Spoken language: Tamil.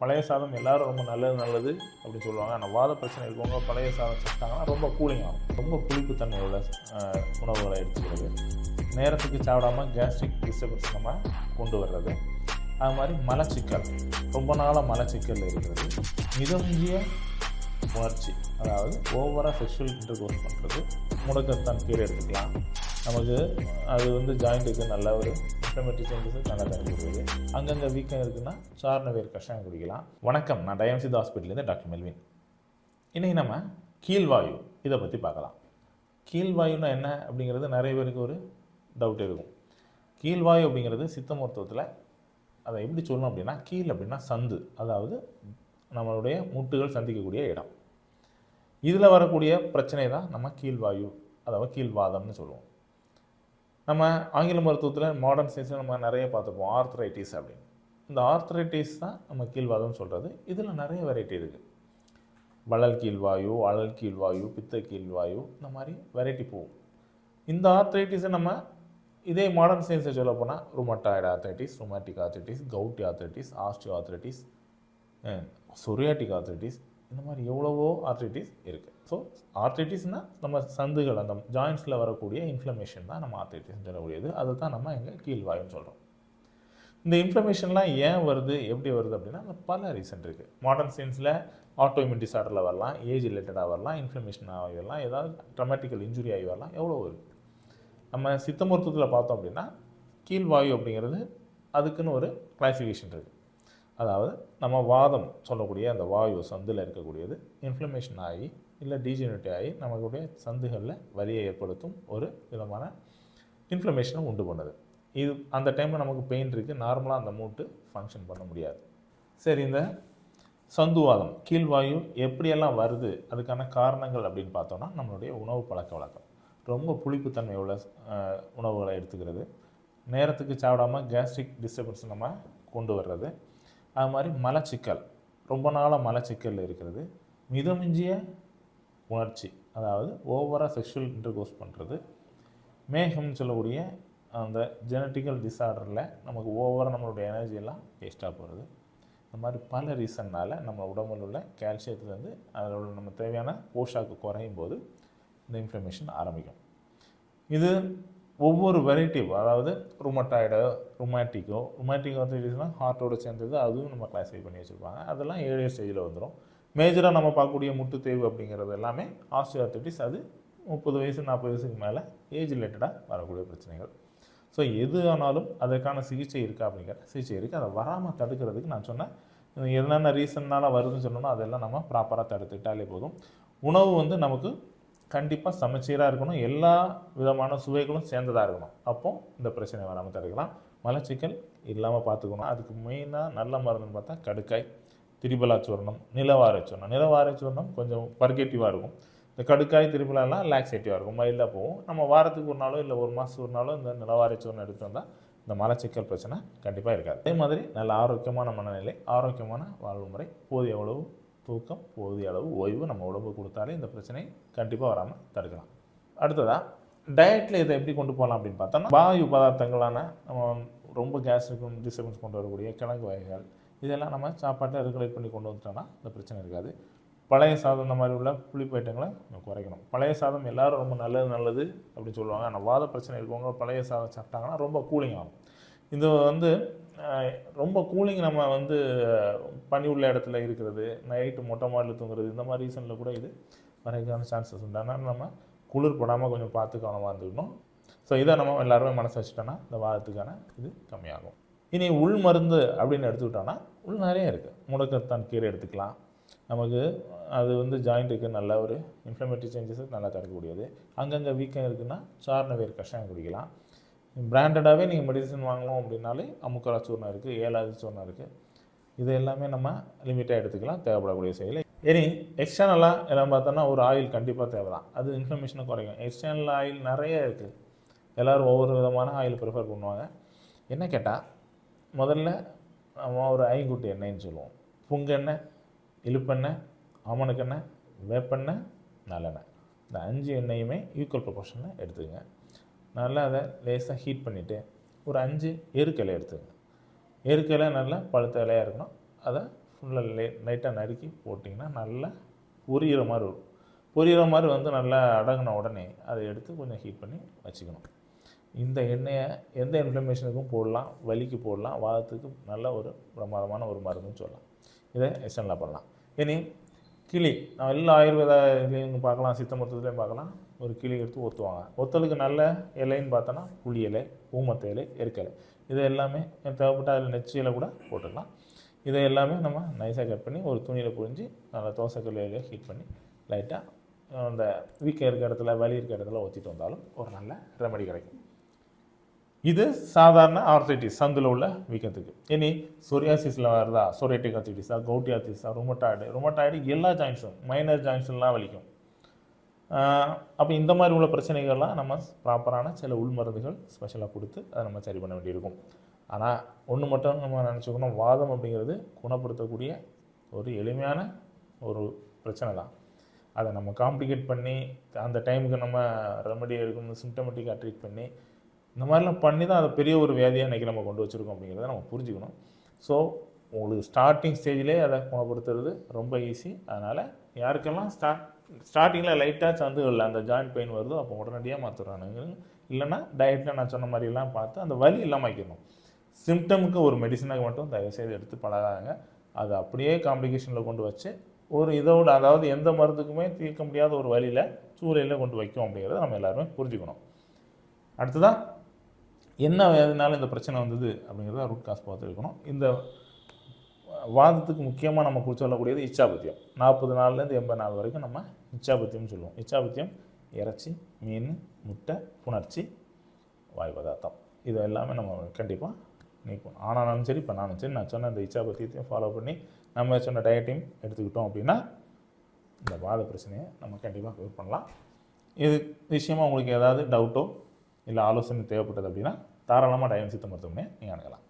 பழைய சாதம் எல்லாரும் ரொம்ப நல்லது அப்படின்னு சொல்லுவாங்க. ஆனால் வாத பிரச்சனை இருக்கவங்க பழைய சாதம் சாப்பிட்டாங்கன்னா ரொம்ப கூலிங் ஆகும். ரொம்ப புளிப்புத்தன்மை உள்ள உணவுகளை எடுத்துக்கிறது, நேரத்துக்கு சாப்பிடாமல் கேஸ்ட்ரிக் டிஸ்டர்பன்ஸ் நம்ம கொண்டு வர்றது, அது மாதிரி மலச்சிக்கல், ரொம்ப நாளாக மலச்சிக்கல் இருக்கிறது, மிதமிஞ்சிய உணர்ச்சி, அதாவது ஓவராக செக்ஷுவல் இன்டர்கோர்ஸ் பண்ணுறது, முடக்கத்தான் கீரை எடுத்துக்கலாம். நமக்கு அது ஜாயிண்ட்டுக்கு நல்ல ஒரு இன்ஃப்ளமேட்டரி சேஞ்சஸ் நல்லா தரக்கூடியது. அங்கங்கே வீக்கம் இருக்குன்னா சார்ன வேர் கஷாயம் குடிக்கலாம். வணக்கம், நான் டயம்சித் ஹாஸ்பிட்டலேருந்து டாக்டர் மெல்வின். இன்றைக்கி நம்ம கீழ்வாயு இதை பற்றி பார்க்கலாம். கீழ்வாயுன்னா என்ன அப்படிங்கிறது நிறைய பேருக்கு ஒரு டவுட் இருக்கும். கீழ்வாயு அப்படிங்கிறது சித்த மருத்துவத்தில் அதை எப்படி சொல்லணும் அப்படின்னா, கீழ் அப்படின்னா சந்து, அதாவது நம்மளுடைய முட்டுகள் சந்திக்கக்கூடிய இடம். இதில் வரக்கூடிய பிரச்சனை தான் நம்ம கீழ்வாயு, அதாவது கீழ்வாதம்னு சொல்லுவோம். நம்ம ஆங்கில மருத்துவத்தில் மாடர்ன் சயின்ஸில் நம்ம நிறைய பார்த்துருப்போம், ஆர்த்ரைட்டிஸ் அப்படின்னு. இந்த ஆர்த்ரைட்டிஸ் தான் நம்ம கீழ்வாதம்னு சொல்கிறது. இதில் நிறைய வெரைட்டி இருக்குது. வளல் கீழ்வாயு, அழல் கீழ்வாயு, பித்த கீழ்வாயு, இந்த மாதிரி வெரைட்டி போகும். இந்த ஆர்த்ரைட்டிஸை நம்ம இதே மாடர்ன் சயின்ஸை சொல்ல போனால் rheumatoid arthritis, rheumatic arthritis, gouty arthritis, osteoarthritis, psoriatic arthritis, இந்த மாதிரி எவ்வளவோ ஆர்த்ரைட்டிஸ் இருக்குது. ஸோ ஆர்த்ரைட்டிஸ்னால் நம்ம சந்துகள், அந்த ஜாயின்ஸில் வரக்கூடிய இன்ஃப்ளமேஷன் தான் நம்ம ஆர்த்ரைட்டிஸ்ன்னு சொல்லக்கூடியது. அதை தான் நம்ம இங்கே கீழ்வாயுன்னு சொல்கிறோம். இந்த இன்ஃப்ளமேஷன்லாம் ஏன் வருது, எப்படி வருது அப்படின்னா பல ரீசன் இருக்குது. மாடர்ன் சயின்ஸில் ஆட்டோஇம்யூன் டிசார்டரில் வரலாம், ஏஜ் ரிலேட்டடாக வரலாம், இன்ஃப்ளமேஷன் ஆகி வரலாம், ஏதாவது ட்ரமாட்டிக்கல் இன்ஜுரி ஆகி வரலாம், எவ்வளோ இருக்குது. நம்ம சித்த மருத்துவத்தில் பார்த்தோம் அப்படின்னா கீழ்வாயு அப்படிங்கிறது அதுக்குன்னு ஒரு கிளாசிஃபிகேஷன் இருக்குது. அதாவது நம்ம வாதம் சொல்லக்கூடிய அந்த வாயு சந்தில் இருக்கக்கூடியது இன்ஃப்ளமேஷன் ஆகி இல்லை டீஜெனரேட் ஆகி நமக்குடைய சந்துகளில் வலியை ஏற்படுத்தும் ஒரு விதமான இன்ஃப்ளமேஷனை உண்டு பண்ணுது. இது அந்த டைமில் நமக்கு பெயின் இருக்குது, நார்மலாக அந்த மூட்டு ஃபங்க்ஷன் பண்ண முடியாது. சரி, இந்த சந்துவாதம் கீழ்வாயு எப்படியெல்லாம் வருது, அதுக்கான காரணங்கள் அப்படின்னு பார்த்தோன்னா நம்மளுடைய உணவு பழக்க வழக்கம். ரொம்ப புளிப்புத்தன்மை உள்ள உணவுகளை எடுத்துக்கிறது, நேரத்துக்கு சாப்பிடாமல் கேஸ்ட்ரிக் டிஸ்டர்பன்ஸ் நம்ம கொண்டு வர்றது, அது மாதிரி மலச்சிக்கல், ரொம்ப நாளாக மலச்சிக்கல் இருக்கிறது, மிதமிஞ்சிய உணர்ச்சி, அதாவது ஓவராக செக்ஷுவல் இன்டர்கோர்ஸ் பண்ணுறது, மேகம்னு சொல்லக்கூடிய அந்த ஜெனட்டிக்கல் டிஸார்டரில் நமக்கு ஓவராக நம்மளுடைய எனர்ஜியெல்லாம் வேஸ்ட்டாக போகிறது. இந்த மாதிரி பல ரீசன்னால் நம்ம உடம்பில் உள்ள கால்சியத்துலேருந்து அதில் உள்ள நம்ம தேவையான போஷாக்கு குறையும் போது இந்த இன்ஃப்ளமேஷன் ஆரம்பிக்கும். இது ஒவ்வொரு வெரைட்டி, அதாவது ருமட்டாய்டோ ருமேட்டிக் ஆர்த்ரைட்டிஸ்னால் ஹார்ட்டோடு சேர்ந்தது, அதுவும் நம்ம கிளாஸிஃபை பண்ணி வச்சுருப்பாங்க. அதெல்லாம் 7 ஸ்டேஜில் வந்துடும். மேஜராக நம்ம பார்க்கக்கூடிய முட்டு தேய்வு அப்படிங்கிறது எல்லாமே ஆஸ்டியோ ஆர்த்ரைட்டிஸ், அது 30 வயசு 40 வயசுக்கு மேலே ஏஜ் ரிலேட்டடாக வரக்கூடிய பிரச்சனைகள். ஸோ எது ஆனாலும் அதற்கான சிகிச்சை இருக்கா அப்படிங்கிற சிகிச்சை இருக்குது. அதை வராமல் தடுக்கிறதுக்கு நான் சொன்னேன் என்னென்ன ரீசன்னால் வருதுன்னு சொன்னோன்னா அதெல்லாம் நம்ம ப்ராப்பராக தடுத்துக்கிட்டாலே போதும். உணவு நமக்கு கண்டிப்பாக சமச்சீராக இருக்கணும், எல்லா விதமான சுவைகளும் சேர்ந்ததாக இருக்கணும். அப்போது இந்த பிரச்சனை வராமல் தடுக்கலாம். மலச்சிக்கல் இல்லாமல் பார்த்துக்கணும். அதுக்கு மெயினாக நல்ல மருந்துன்னு பார்த்தா கடுக்காய், திரிபலா சூர்ணம், நிலவாரை சூர்ணம் கொஞ்சம் பர்கேட்டிவாக இருக்கும். இந்த கடுக்காய் திரிபலாலாம் லாக்ஸேட்டிவாக இருக்கும், மைல்டாக போகும். நம்ம வாரத்துக்கு ஒரு நாளோ இல்லை ஒரு மாதத்துக்கு ஒரு நாளோ இந்த நிலவாரை சூர்ணம் எடுத்து வந்தால் இந்த மலச்சிக்கல் பிரச்சனை கண்டிப்பாக இருக்காது. அதே மாதிரி நல்ல ஆரோக்கியமான மனநிலை, ஆரோக்கியமான வாழ்வு முறை, போதிய அளவு தூக்கம், போதிய அளவு ஓய்வு நம்ம உடம்பு கொடுத்தாலே இந்த பிரச்சனை கண்டிப்பாக வராமல் தடுக்கலாம். அடுத்ததாக டயட்டில் இதை எப்படி கொண்டு போகலாம் அப்படின்னு பார்த்தோம்னா, வாயு பதார்த்தங்களான நம்ம ரொம்ப கேஸ்ட்ரிக் டிஸ்டர்பன்ஸ் கொண்டு வரக்கூடிய கிழங்கு வகைகள், இதெல்லாம் நம்ம சாப்பாட்டை ரெகுலேட் பண்ணி கொண்டு வந்துட்டோம்னா இந்த பிரச்சனை இருக்காது. பழைய சாதம் இந்த மாதிரி உள்ள புளிப்பு ஐட்டங்களை நம்ம குறைக்கணும். பழைய சாதம் எல்லாரும் ரொம்ப நல்லது அப்படின்னு சொல்லுவாங்க. ஆனால் வாத பிரச்சனை இருக்கவங்க பழைய சாதம் சாப்பிட்டாங்கன்னா ரொம்ப கூலிங் ஆகும். இது ரொம்ப கூலிங் நம்ம பனி உள்ள இடத்துல இருக்கிறது, நைட்டு மொட்டை மாடியில் தூங்குறது, இந்த மாதிரி ரீசனில் கூட இது வரைக்கான சான்சஸ் உண்டு. அதனால் நம்ம குளிர் படாமல் கொஞ்சம் பார்த்து கவனமாக இருந்துக்கணும். ஸோ இதை நம்ம எல்லாருமே மனசு வச்சுட்டோன்னா இந்த வாதத்துக்கான இது கம்மியாகும். இனி உள் மருந்து அப்படின்னு எடுத்துக்கிட்டோன்னா உள் நிறைய இருக்குது. முடக்கத்தான் கீரை எடுத்துக்கலாம். நமக்கு அது ஜாயிண்ட்டுக்கு நல்ல ஒரு இன்ஃப்ளமேட்டரி சேஞ்சஸ் நல்லா தரக்கூடியது. அங்கங்கே வீக்கம் இருக்குன்னா சார்ன வேர் கஷாயம் குடிக்கலாம். பிராண்டடாகவே நீங்கள் மெடிசன் வாங்கணும் அப்படின்னாலே அமுக்கரா சூர்ணம் இருக்குது, ஏலாதி சூர்ணம் இருக்குது. இது எல்லாமே நம்ம லிமிட்டாக எடுத்துக்கலாம், தேவைப்படக்கூடிய செயல். இனி எக்ஸ்டர்னலாக எல்லாம் பார்த்தோன்னா ஒரு ஆயில் கண்டிப்பாக தேவை தான், அது இன்ஃப்ளமேஷனை குறைக்கும். எக்ஸ்டர்னல் ஆயில் நிறைய இருக்குது, எல்லோரும் ஒவ்வொரு விதமான ஆயில் ப்ரிஃபர் பண்ணுவாங்க. என்ன கேட்டால் முதல்ல நம்ம ஒரு ஐங்குட்டி எண்ணெய்ன்னு சொல்லுவோம். புங்கெண்ணெய், இழுப்பெண்ணெய், ஆமணக்கெண்ணெய், வேப்பெண்ணெய், நல்லெண்ணெய், இந்த 5 எண்ணெயுமே ஈக்குவல் ப்ரொபோர்ஷனில் எடுத்துக்கங்க. நல்லா அதை லேசாக ஹீட் பண்ணிவிட்டு ஒரு 5 எருக்கலை எடுத்துக்கங்க. எருக்கலை நல்லா பழுத்த இலையாக இருக்கணும், அதை ஃபுல்லாக லைட்டாக நறுக்கி போட்டிங்கன்னா நல்லா பொரியிற மாதிரி வரும். பொரியிற மாதிரி வந்து நல்லா அடங்கின உடனே அதை எடுத்து கொஞ்சம் ஹீட் பண்ணி வச்சுக்கணும். இந்த எண்ணெயை எந்த இன்ஃப்ளமேஷனுக்கும் போடலாம், வலிக்கு போடலாம், வாதத்துக்கு நல்ல ஒரு பிரமாதமான ஒரு மருந்துன்னு சொல்லலாம். இதை எக்ஸ்டென்லாக பண்ணலாம். இனி கிளி, நம்ம எல்லா ஆயுர்வேத இதுலேயும் பார்க்கலாம், சித்த மருத்துவத்துலேயும் பார்க்கலாம், ஒரு கிளி எடுத்து ஒத்துவாங்க. ஒத்தலுக்கு நல்ல இலைன்னு பார்த்தோன்னா புளி இலை, ஊமத்தை இலை, எருக்கலை, இது எல்லாமே தேவைப்பட்ட அதில் நெச்சி இலை கூட போட்டுக்கலாம். இதை எல்லாமே நம்ம நைஸாக கட் பண்ணி ஒரு துணியில் புழிஞ்சு நல்லா தோசைக்கல்லையில ஹீட் பண்ணி லைட்டாக அந்த வீக்கம் இருக்கிற இடத்துல, வலி இருக்கிற இடத்துல ஊற்றிட்டு வந்தாலும் ஒரு நல்ல ரெமெடி கிடைக்கும். இது சாதாரண ஆர்த்தைட்டிஸ், சந்தில் உள்ள வீக்கத்துக்கு. இனி சொரியாசிஸில் வருதா, சொரியாட்டிக் ஆர்த்தைட்டிஸா, கவுட்டி ஆர்த்தைட்டிஸா, ருமட்டாய்டு எல்லா ஜாயின்ஸும், மைனர் ஜாயின்ஸ்லாம் வலிக்கும். அப்போ இந்த மாதிரி உள்ள பிரச்சனைகள்லாம் நம்ம ப்ராப்பரான சில உள்மருந்துகள் ஸ்பெஷலாக கொடுத்து அதை நம்ம சரி பண்ண வேண்டியிருக்கும். ஆனால் ஒன்று மட்டும் நம்ம நினச்சிக்கணும், வாதம் அப்படிங்கிறது குணப்படுத்தக்கூடிய ஒரு எளிமையான ஒரு பிரச்சனை தான். அதை நம்ம காம்ப்ளிகேட் பண்ணி அந்த டைமுக்கு நம்ம ரெமெடி எடுக்கணும், சிம்டமெட்டிக்காக ட்ரீட் பண்ணி இந்த மாதிரிலாம் பண்ணி தான் அதை பெரிய ஒரு வியாதியாக இன்றைக்கி நம்ம கொண்டு வச்சுருக்கோம் அப்படிங்கிறத நம்ம புரிஞ்சுக்கணும். ஸோ உங்களுக்கு ஸ்டார்டிங் ஸ்டேஜிலே அதை குணப்படுத்துறது ரொம்ப ஈஸி. அதனால் யாருக்கெல்லாம் ஸ்டார்டிங்கில் லைட்டாக சந்துகளில் அந்த ஜாயிண்ட் பெயின் வருதோ அப்போ உடனடியாக மாற்றுறானுங்க. இல்லைன்னா டயட்டில் நான் சொன்ன மாதிரிலாம் பார்த்து அந்த வலி இல்லாமல் வைக்கணும். சிம்டமுக்கு ஒரு மெடிசனாக மட்டும் தயவுசெய்து எடுத்து பழகாங்க. அது அப்படியே காம்ப்ளிகேஷனில் கொண்டு வச்சு ஒரு இதோட, அதாவது எந்த மருந்துக்குமே தீர்க்க முடியாத ஒரு வழியில் சூழலில் கொண்டு வைக்கும் அப்படிங்கிறத நம்ம எல்லாருமே புரிஞ்சுக்கணும். அடுத்ததான் என்ன எதனால இந்த பிரச்சனை வந்தது அப்படிங்கிறத ரூட் காஸ் பார்த்துருக்கணும். இந்த வாதத்துக்கு முக்கியமாக நம்ம குறித்து சொல்லக்கூடியது இச்சாபத்தியம். 40 நாள்லேருந்து 80 நாள் வரைக்கும் நம்ம இச்சாபத்தியம்னு சொல்லுவோம். இச்சாபத்தியம் இறைச்சி, மீன், முட்டை, புணர்ச்சி, வாயு பதார்த்தம், இது எல்லாமே நம்ம கண்டிப்பாக நீக்கணும். ஆனாலும் சரி பண்ணாலும் சரி நான் சொன்ன இந்த இச்சாபத்தியத்தையும் ஃபாலோ பண்ணி நம்ம சொன்ன டயட்டையும் எடுத்துக்கிட்டோம் அப்படின்னா இந்த வாத பிரச்சனையை நம்ம கண்டிப்பாக க்யூர் பண்ணலாம். இது விஷயமாக உங்களுக்கு ஏதாவது டவுட்டோ இல்லை ஆலோசனை தேவைப்பட்டது அப்படின்னா தாராளமாக டயம் சித்த மருத்துவமனையை நீங்கள் அணுகலாம்.